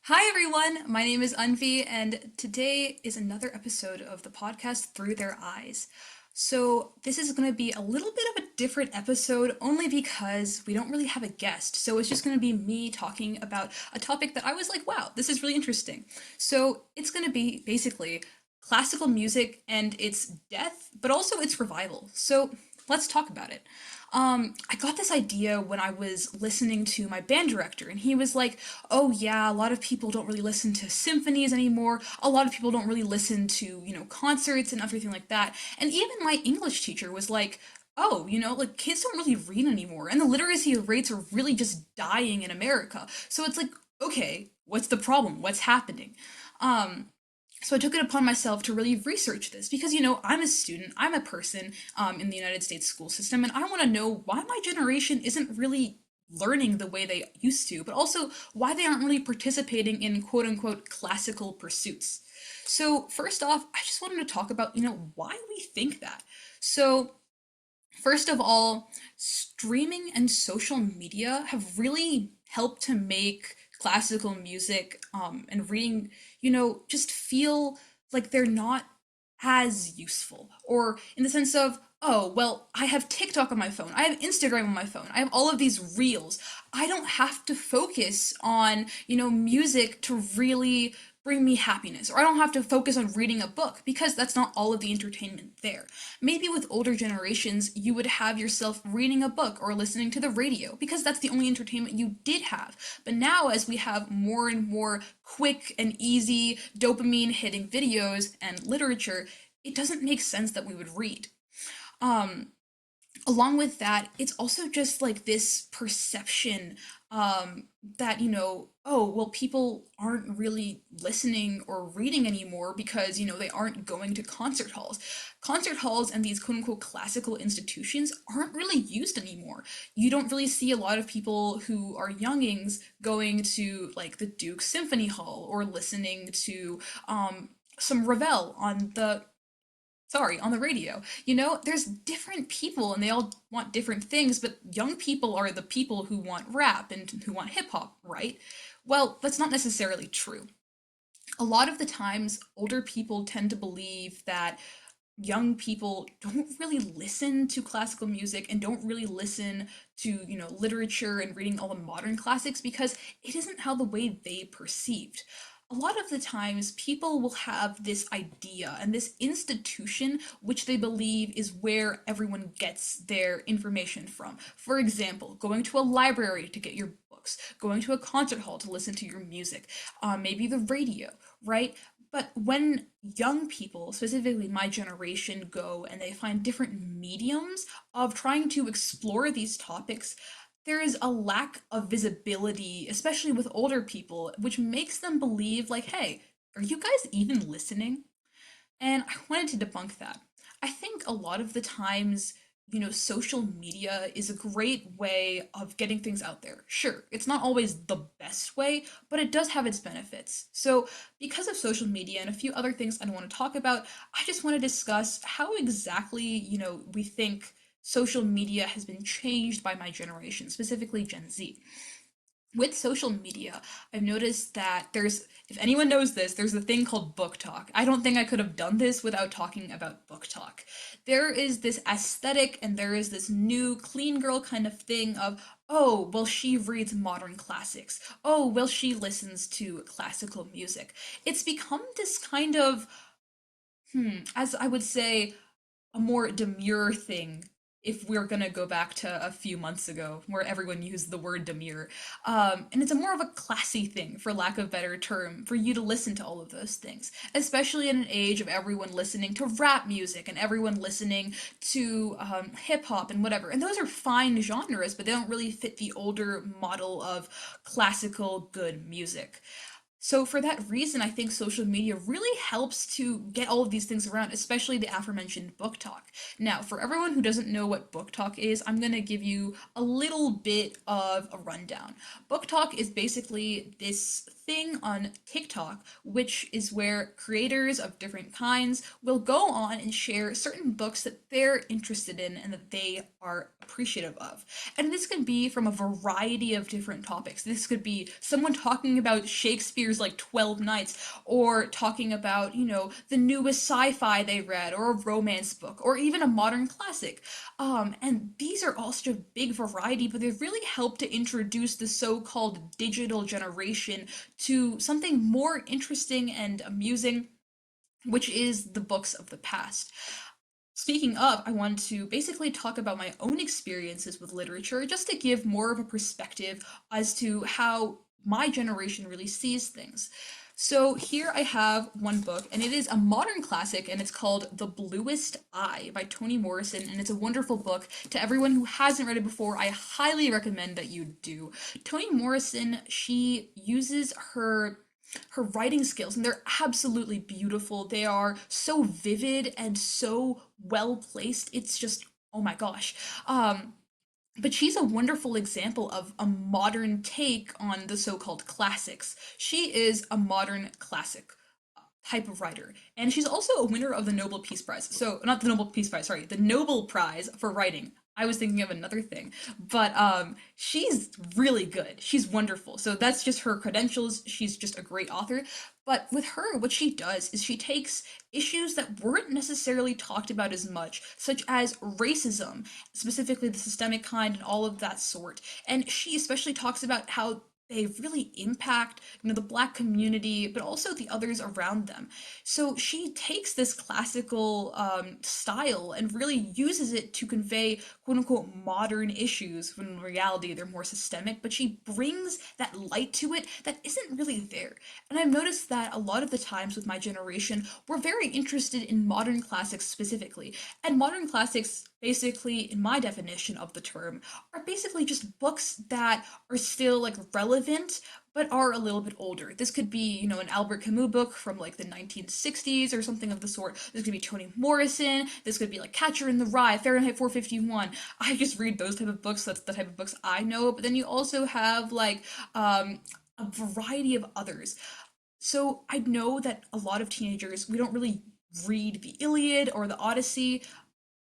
Hi everyone, my name is Anvi, and today is another episode of the podcast Through Their Eyes. So, this is going to be a little bit of a different episode only because we don't really have a guest. So, it's just going to be me talking about a topic that I was like, wow, this is really interesting. So, it's going to be basically classical music and its death, but also its revival. So, let's talk about it. I got this idea when I was listening to my band director, and he was like, oh yeah, a lot of people don't really listen to symphonies anymore. A lot of people don't really listen to, concerts and everything like that. And even my English teacher was like, oh, like kids don't really read anymore. And the literacy rates are really just dying in America. So it's like, okay, what's the problem? What's happening? Um, so I took it upon myself to really research this because, I'm a student, I'm a person in the United States school system, and I want to know why my generation isn't really learning the way they used to, but also why they aren't really participating in quote unquote classical pursuits. So, first off, I just wanted to talk about, why we think that. So, first of all, streaming and social media have really helped to make classical music and reading, just feel like they're not as useful. Or in the sense of, oh, well, I have TikTok on my phone, I have Instagram on my phone, I have all of these reels. I don't have to focus on, music to really bring me happiness, or I don't have to focus on reading a book because that's not all of the entertainment there. Maybe with older generations, you would have yourself reading a book or listening to the radio because that's the only entertainment you did have. But now, as we have more and more quick and easy dopamine hitting videos and literature, it doesn't make sense that we would read. Um, Along with that, it's also just like this perception that, oh, well, people aren't really listening or reading anymore because, they aren't going to concert halls. Concert halls and these quote unquote classical institutions aren't really used anymore. You don't really see a lot of people who are youngings going to like the Duke Symphony Hall or listening to some Ravel on the radio. There's different people and they all want different things, but young people are the people who want rap and who want hip hop, right? Well, that's not necessarily true. A lot of the times, older people tend to believe that young people don't really listen to classical music and don't really listen to, literature and reading all the modern classics because it isn't how the way they perceived. A lot of the times, people will have this idea and this institution which they believe is where everyone gets their information from. For example, going to a library to get your books, going to a concert hall to listen to your music, maybe the radio, right? But when young people, specifically my generation, go and they find different mediums of trying to explore these topics, there is a lack of visibility, especially with older people, which makes them believe, like, hey, are you guys even listening? And I wanted to debunk that. I think a lot of the times, social media is a great way of getting things out there. Sure, it's not always the best way, but it does have its benefits. So, because of social media and a few other things I don't want to talk about, I just want to discuss how exactly, we think social media has been changed by my generation, specifically Gen Z. With social media, I've noticed that if anyone knows this, there's a thing called book talk. I don't think I could have done this without talking about book talk. There is this aesthetic and there is this new clean girl kind of thing of, oh, well, she reads modern classics. Oh, well, she listens to classical music. It's become this kind of, as I would say, a more demure thing if we're gonna go back to a few months ago where everyone used the word demure. And it's a more of a classy thing, for lack of a better term, for you to listen to all of those things, especially in an age of everyone listening to rap music and everyone listening to hip hop and whatever. And those are fine genres, but they don't really fit the older model of classical good music. So for that reason, I think social media really helps to get all of these things around, especially the aforementioned book talk. Now, for everyone who doesn't know what book talk is, I'm going to give you a little bit of a rundown. Book talk is basically this thing on TikTok, which is where creators of different kinds will go on and share certain books that they're interested in and that they are appreciative of. And this can be from a variety of different topics. This could be someone talking about Shakespeare's like 12 Nights, or talking about, the newest sci-fi they read, or a romance book, or even a modern classic. And these are all such a big variety, but they've really helped to introduce the so-called digital generation to something more interesting and amusing, which is the books of the past. Speaking of, I want to basically talk about my own experiences with literature just to give more of a perspective as to how my generation really sees things. So here I have one book, and it is a modern classic, and it's called The Bluest Eye by Toni Morrison, and it's a wonderful book. To everyone who hasn't read it before, I highly recommend that you do. Toni Morrison, she uses her writing skills, and they're absolutely beautiful. They are so vivid and so well placed. It's just, oh my gosh. But she's a wonderful example of a modern take on the so-called classics. She is a modern classic type of writer. And she's also a winner of the Nobel Peace Prize. So, not the Nobel Peace Prize, sorry, the Nobel Prize for writing. I was thinking of another thing. But she's really good. She's wonderful. So that's just her credentials. She's just a great author. But with her, what she does is she takes issues that weren't necessarily talked about as much, such as racism, specifically the systemic kind and all of that sort. And she especially talks about how they really impact, the black community, but also the others around them. So she takes this classical style and really uses it to convey quote unquote modern issues when in reality they're more systemic, but she brings that light to it that isn't really there. And I've noticed that a lot of the times with my generation, we're very interested in modern classics specifically. And modern classics, basically, in my definition of the term, are basically just books that are still like relevant but are a little bit older. This could be, an Albert Camus book from like the 1960s or something of the sort. This could be Toni Morrison. This could be like Catcher in the Rye, Fahrenheit 451. I just read those type of books. That's the type of books I know. But then you also have like a variety of others. So I know that a lot of teenagers, we don't really read the Iliad or the Odyssey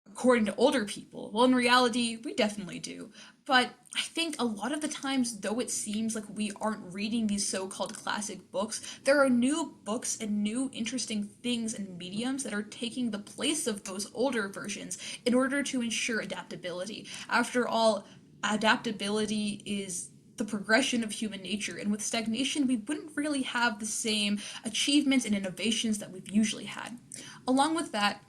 according to older people. Well, in reality, we definitely do. But I think a lot of the times, though it seems like we aren't reading these so called classic books, there are new books and new interesting things and mediums that are taking the place of those older versions in order to ensure adaptability. After all, adaptability is the progression of human nature, and with stagnation, we wouldn't really have the same achievements and innovations that we've usually had. Along with that,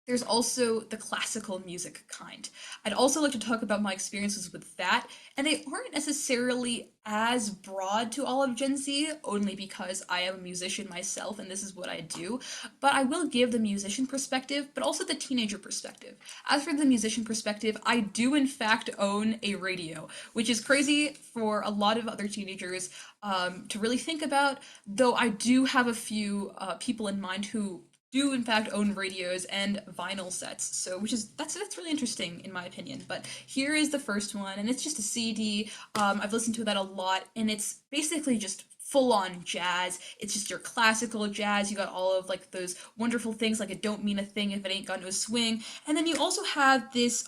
there's also the classical music kind. I'd also like to talk about my experiences with that, and they aren't necessarily as broad to all of Gen Z, only because I am a musician myself and this is what I do, but I will give the musician perspective, but also the teenager perspective. As for the musician perspective, I do in fact own a radio, which is crazy for a lot of other teenagers to really think about, though I do have a few people in mind who do in fact own radios and vinyl sets. So which is that's really interesting in my opinion. But here is the first one, and it's just a CD. I've listened to that a lot, and it's basically just full on jazz. It's just your classical jazz. You got all of like those wonderful things like it don't mean a thing if it ain't got no swing. And then you also have this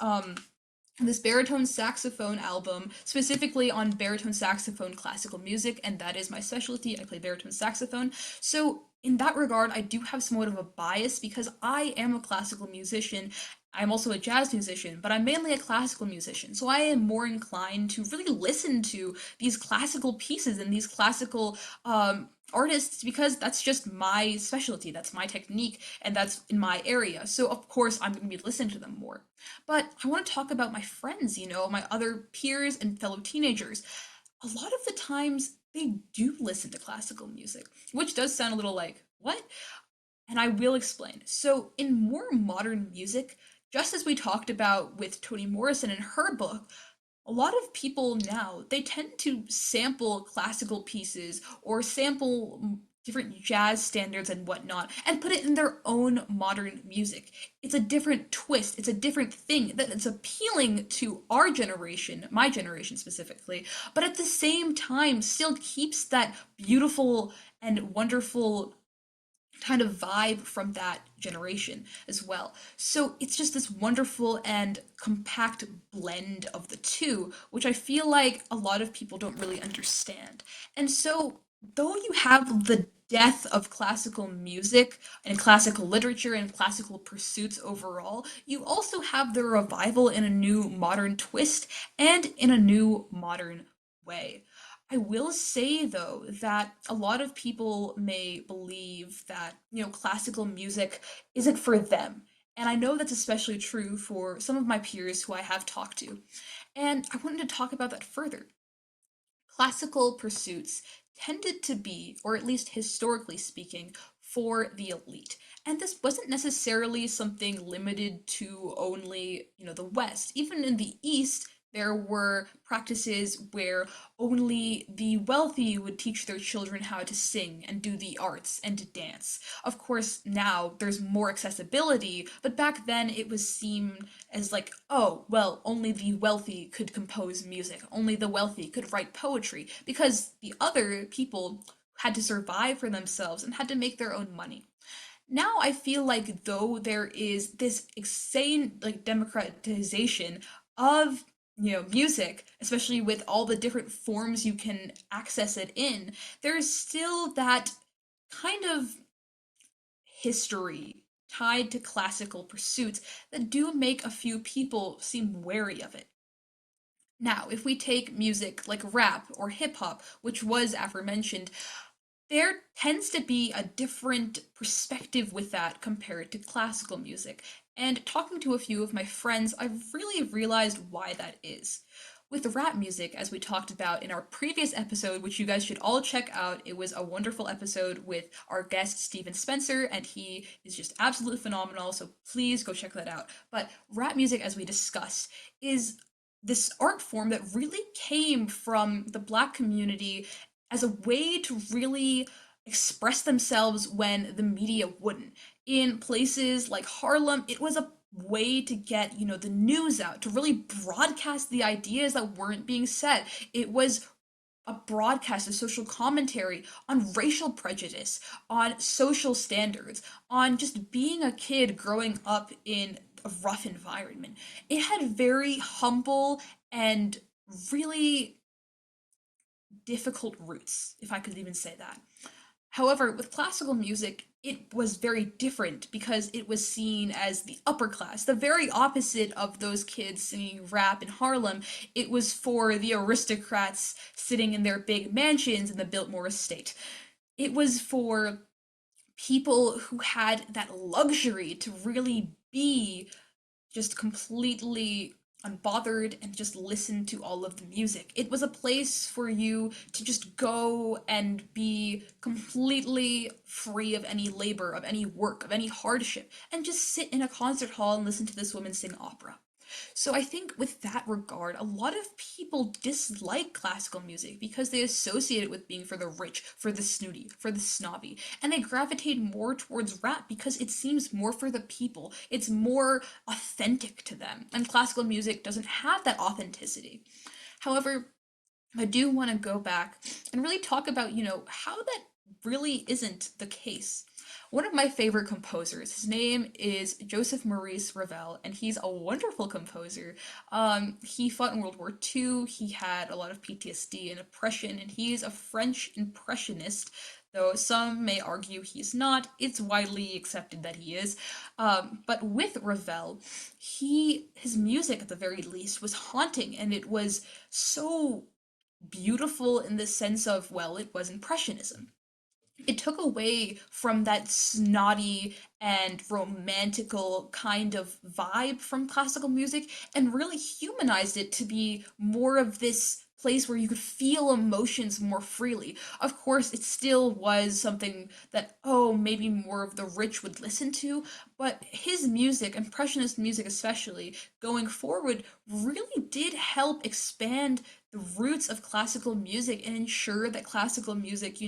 baritone saxophone album, specifically on baritone saxophone classical music, and that is my specialty. I play baritone saxophone. So, in that regard, I do have somewhat of a bias because I am a classical musician. I'm also a jazz musician, but I'm mainly a classical musician. So I am more inclined to really listen to these classical pieces and these classical artists because that's just my specialty, that's my technique, and that's in my area. So of course I'm going to be listening to them more. But I want to talk about my friends, my other peers and fellow teenagers. A lot of the times they do listen to classical music, which does sound a little like, what? And I will explain. So, in more modern music, just as we talked about with Toni Morrison in her book, a lot of people now they tend to sample classical pieces or sample different jazz standards and whatnot, and put it in their own modern music. It's a different twist, it's a different thing that it's appealing to our generation, my generation specifically, but at the same time still keeps that beautiful and wonderful kind of vibe from that generation as well. So it's just this wonderful and compact blend of the two, which I feel like a lot of people don't really understand. And so, though you have the death of classical music and classical literature and classical pursuits overall, you also have the revival in a new modern twist and in a new modern way. I will say though that a lot of people may believe that, classical music isn't for them. And I know that's especially true for some of my peers who I have talked to. And I wanted to talk about that further. Classical pursuits tended to be, or at least historically speaking, for the elite. And this wasn't necessarily something limited to only, the West. Even in the East, there were practices where only the wealthy would teach their children how to sing and do the arts and to dance. Of course, now there's more accessibility, but back then it was seen as like, oh, well, only the wealthy could compose music, only the wealthy could write poetry, because the other people had to survive for themselves and had to make their own money. Now I feel like though there is this insane like democratization of music, especially with all the different forms you can access it in, there's still that kind of history tied to classical pursuits that do make a few people seem wary of it. Now, if we take music like rap or hip hop, which was aforementioned, there tends to be a different perspective with that compared to classical music. And talking to a few of my friends, I've really realized why that is. With rap music, as we talked about in our previous episode, which you guys should all check out, it was a wonderful episode with our guest Steven Spencer, and he is just absolutely phenomenal, so please go check that out. But rap music, as we discussed, is this art form that really came from the black community as a way to really express themselves when the media wouldn't. In places like Harlem, it was a way to get, the news out, to really broadcast the ideas that weren't being said. It was a broadcast, a social commentary on racial prejudice, on social standards, on just being a kid growing up in a rough environment. It had very humble and really difficult roots, if I could even say that. However, with classical music, it was very different because it was seen as the upper class, the very opposite of those kids singing rap in Harlem. It was for the aristocrats sitting in their big mansions in the Biltmore estate. It was for people who had that luxury to really be just completely unbothered and just listen to all of the music. It was a place for you to just go and be completely free of any labor, of any work, of any hardship, and just sit in a concert hall and listen to this woman sing opera. So I think with that regard, a lot of people dislike classical music because they associate it with being for the rich, for the snooty, for the snobby, and they gravitate more towards rap because it seems more for the people. It's more authentic to them, and classical music doesn't have that authenticity. However, I do want to go back and really talk about, how that really isn't the case. One of my favorite composers, his name is Joseph Maurice Ravel, and he's a wonderful composer. He fought in World War II, he had a lot of PTSD and oppression, and he's a French impressionist, though some may argue he's not. It's widely accepted that he is. But with Ravel, his music at the very least was haunting, and it was so beautiful in the sense of, well, it was Impressionism. It took away from that snotty and romantical kind of vibe from classical music and really humanized it to be more of this place where you could feel emotions more freely. Of course, it still was something that, oh, maybe more of the rich would listen to, but his music, Impressionist music especially, going forward, really did help expand the roots of classical music and ensure that classical music,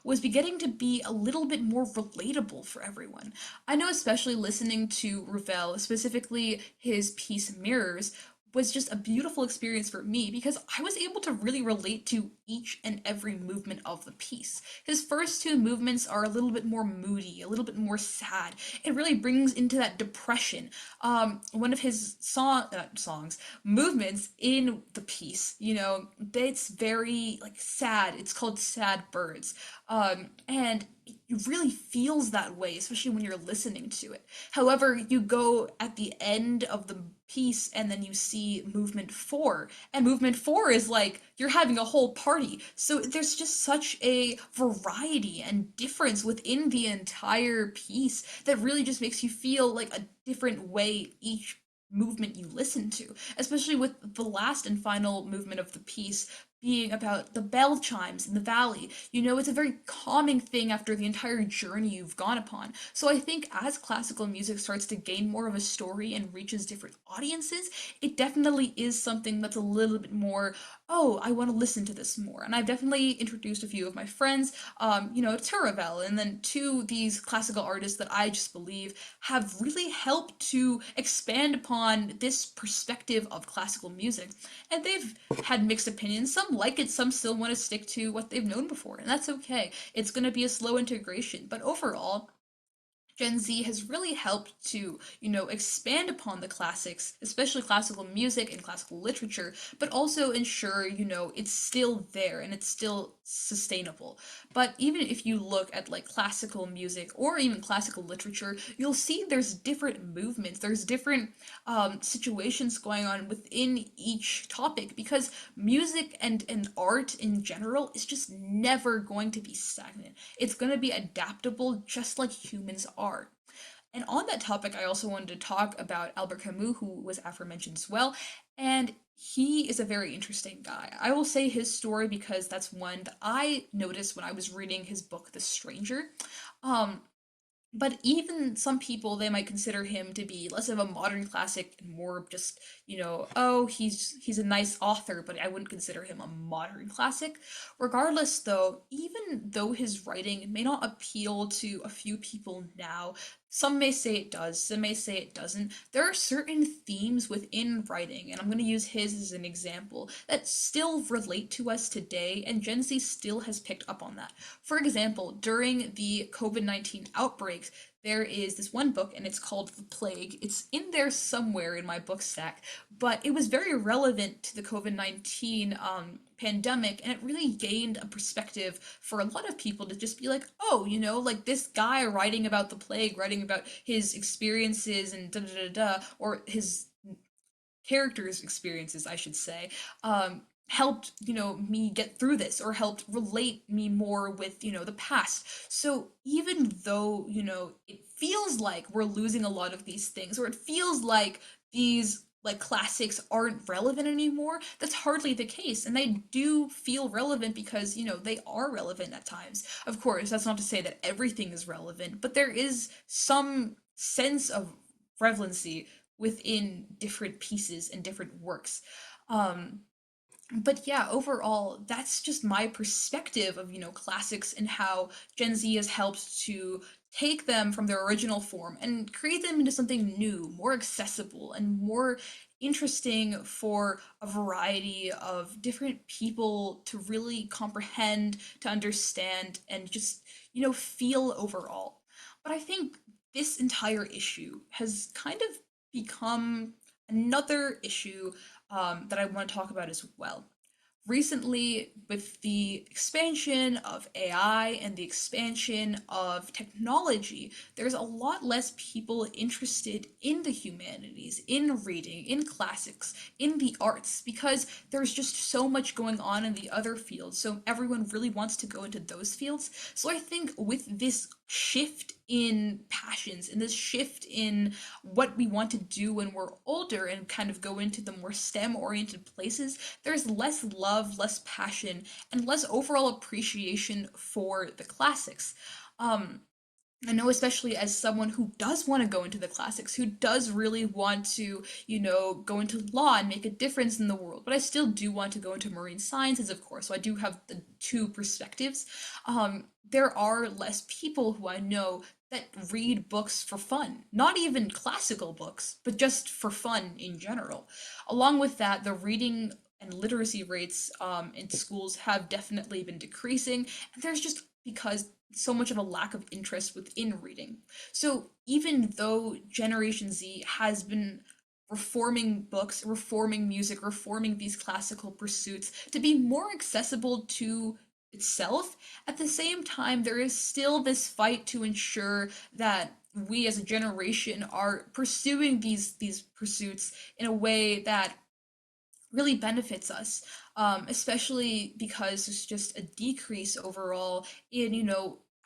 was beginning to be a little bit more relatable for everyone. I know, especially listening to Ravel, specifically his piece Mirrors, was just a beautiful experience for me because I was able to really relate to each and every movement of the piece. His first two movements are a little bit more moody, a little bit more sad. It really brings into that depression. One of his songs, movements in the piece, it's very like sad. It's called Sad Birds. And it really feels that way, especially when you're listening to it. However, you go at the end of the piece and then you see movement four, and movement four is like you're having a whole party. So there's just such a variety and difference within the entire piece that really just makes you feel like a different way each movement you listen to, especially with the last and final movement of the piece being about the bell chimes in the valley. It's a very calming thing after the entire journey you've gone upon. So I think as classical music starts to gain more of a story and reaches different audiences, it definitely is something that's a little bit more, oh, I want to listen to this more. And I've definitely introduced a few of my friends, to Ravel, and then to these classical artists that I just believe have really helped to expand upon this perspective of classical music. And they've had mixed opinions. Some like it, some still want to stick to what they've known before, and that's okay. It's going to be a slow integration, but overall, Gen Z has really helped to, expand upon the classics, especially classical music and classical literature, but also ensure, it's still there and it's still sustainable. But even if you look at like classical music or even classical literature, you'll see there's different movements, there's different situations going on within each topic because music and art in general is just never going to be stagnant. It's going to be adaptable just like humans are. And on that topic, I also wanted to talk about Albert Camus, who was aforementioned as well. And he is a very interesting guy. I will say his story because that's one that I noticed when I was reading his book, The Stranger. Um, but even some people, they might consider him to be less of a modern classic and more just, oh, he's a nice author, but I wouldn't consider him a modern classic. Regardless, though, even though his writing may not appeal to a few people now, some may say it does, some may say it doesn't. There are certain themes within writing, and I'm going to use his as an example, that still relate to us today, and Gen Z still has picked up on that. For example, during the COVID-19 outbreaks, there is this one book and it's called The Plague. It's in there somewhere in my book stack, but it was very relevant to the COVID-19 pandemic, and it really gained a perspective for a lot of people to just be like, oh, like this guy writing about the plague, writing about his experiences and da da da da, or his characters' experiences, I should say, helped, me get through this or helped relate me more with, the past. So even though, it feels like we're losing a lot of these things, or it feels like these like classics aren't relevant anymore, that's hardly the case. And they do feel relevant because, they are relevant at times. Of course, that's not to say that everything is relevant, but there is some sense of relevancy within different pieces and different works. Um, but yeah, overall, that's just my perspective of, classics and how Gen Z has helped to take them from their original form and create them into something new, more accessible, and more interesting for a variety of different people to really comprehend, to understand, and just, feel overall. But I think this entire issue has kind of become another issue that I want to talk about as well. Recently, with the expansion of AI and the expansion of technology, there's a lot less people interested in the humanities, in reading, in classics, in the arts, because there's just so much going on in the other fields. So everyone really wants to go into those fields. So I think with this shift in passions and this shift in what we want to do when we're older and kind of go into the more STEM oriented places, there's less love, less passion, and less overall appreciation for the classics. Um, I know, especially as someone who does want to go into the classics, who does really want to, go into law and make a difference in the world, but I still do want to go into marine sciences, of course. So I do have the two perspectives. There are less people who I know that read books for fun, not even classical books, but just for fun in general. Along with that, the reading and literacy rates in schools have definitely been decreasing, and there's just because so much of a lack of interest within reading. So even though Generation Z has been reforming books, reforming music, reforming these classical pursuits to be more accessible to itself, at the same time, there is still this fight to ensure that we as a generation are pursuing these pursuits in a way that really benefits us, especially because there's just a decrease overall in,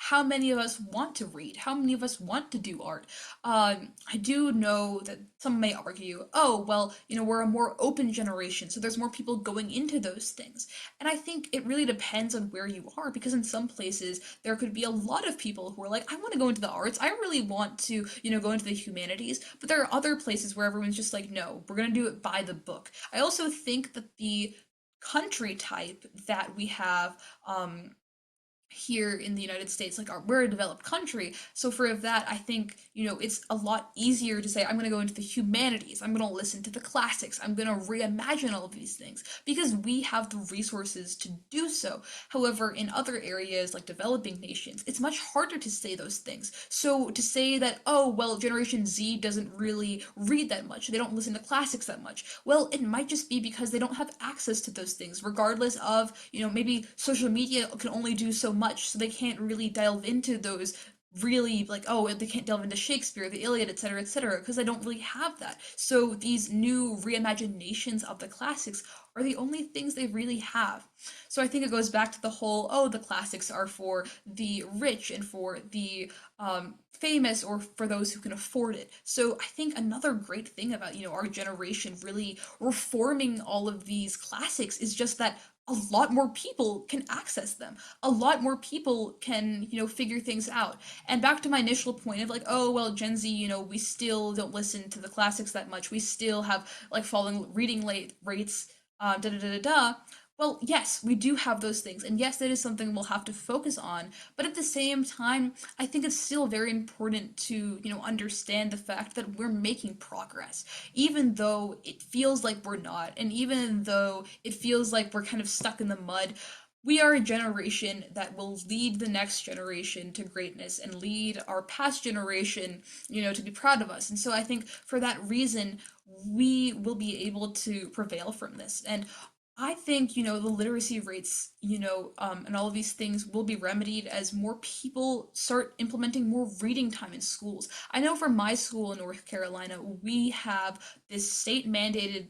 how many of us want to read, how many of us want to do art. I do know that some may argue, oh, well, we're a more open generation, so there's more people going into those things. And I think it really depends on where you are, because in some places there could be a lot of people who are like, I want to go into the arts, I really want to, go into the humanities, but there are other places where everyone's just like, no, we're going to do it by the book. I also think that the country type that we have here in the United States, like we're a developed country. So for that, I think, it's a lot easier to say, I'm going to go into the humanities. I'm going to listen to the classics. I'm going to reimagine all of these things because we have the resources to do so. However, in other areas like developing nations, it's much harder to say those things. So to say that, oh, well, Generation Z doesn't really read that much, they don't listen to classics that much. Well, it might just be because they don't have access to those things, regardless of, maybe social media can only do so much, so they can't really delve into those really, like, oh, they can't delve into Shakespeare, the Iliad, etc., because they don't really have that. So these new reimaginations of the classics are the only things they really have. So I think it goes back to the whole, oh, the classics are for the rich and for the famous, or for those who can afford it. So I think another great thing about, our generation really reforming all of these classics is just that a lot more people can access them. A lot more people can, figure things out. And back to my initial point of like, oh, well, Gen Z, we still don't listen to the classics that much. We still have like falling reading late rates, da da da da da. Well, yes, we do have those things. And yes, that is something we'll have to focus on. But at the same time, I think it's still very important to, understand the fact that we're making progress, even though it feels like we're not, and even though it feels like we're kind of stuck in the mud. We are a generation that will lead the next generation to greatness and lead our past generation, to be proud of us. And so I think for that reason, we will be able to prevail from this. And I think, the literacy rates, and all of these things will be remedied as more people start implementing more reading time in schools. I know for my school in North Carolina, we have this state mandated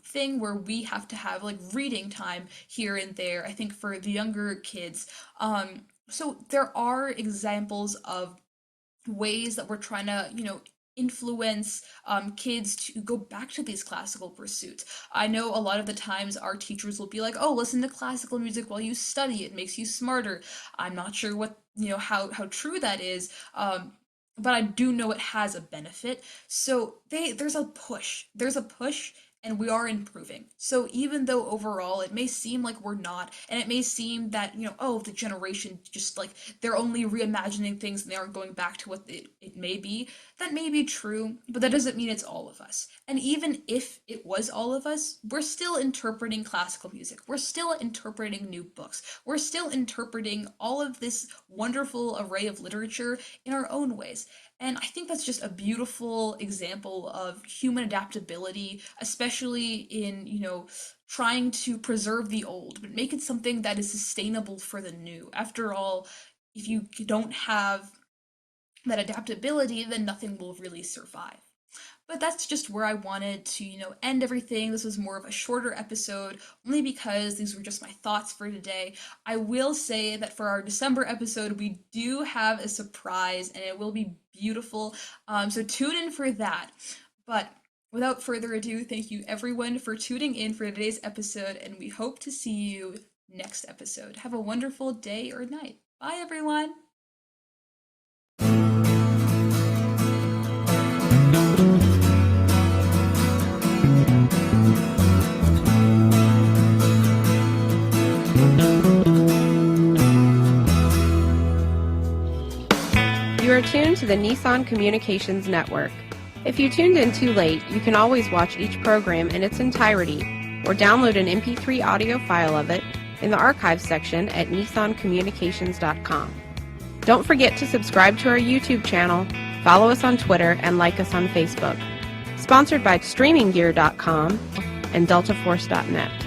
thing where we have to have like reading time here and there, I think for the younger kids. So there are examples of ways that we're trying to, influence kids to go back to these classical pursuits. I know a lot of the times our teachers will be like, oh, listen to classical music while you study, it makes you smarter. I'm not sure what, how true that is. But I do know it has a benefit. So there's a push, and we are improving. So even though overall it may seem like we're not, and it may seem that, oh, the generation just like they're only reimagining things and they aren't going back to what it may be, that may be true, but that doesn't mean it's all of us. And even if it was all of us, we're still interpreting classical music. We're still interpreting new books. We're still interpreting all of this wonderful array of literature in our own ways. And I think that's just a beautiful example of human adaptability, especially in, trying to preserve the old, but make it something that is sustainable for the new. After all, if you don't have that adaptability, then nothing will really survive. But that's just where I wanted to, end everything. This was more of a shorter episode, only because these were just my thoughts for today. I will say that for our December episode, we do have a surprise, and it will be beautiful. So tune in for that. But without further ado, thank you everyone for tuning in for today's episode, and we hope to see you next episode. Have a wonderful day or night. Bye, everyone. You are tuned to the Nissan Communications Network. If you tuned in too late, you can always watch each program in its entirety or download an MP3 audio file of it in the archives section at nissancommunications.com. Don't forget to subscribe to our YouTube channel, follow us on Twitter, and like us on Facebook. Sponsored by StreamingGear.com and DeltaForce.net.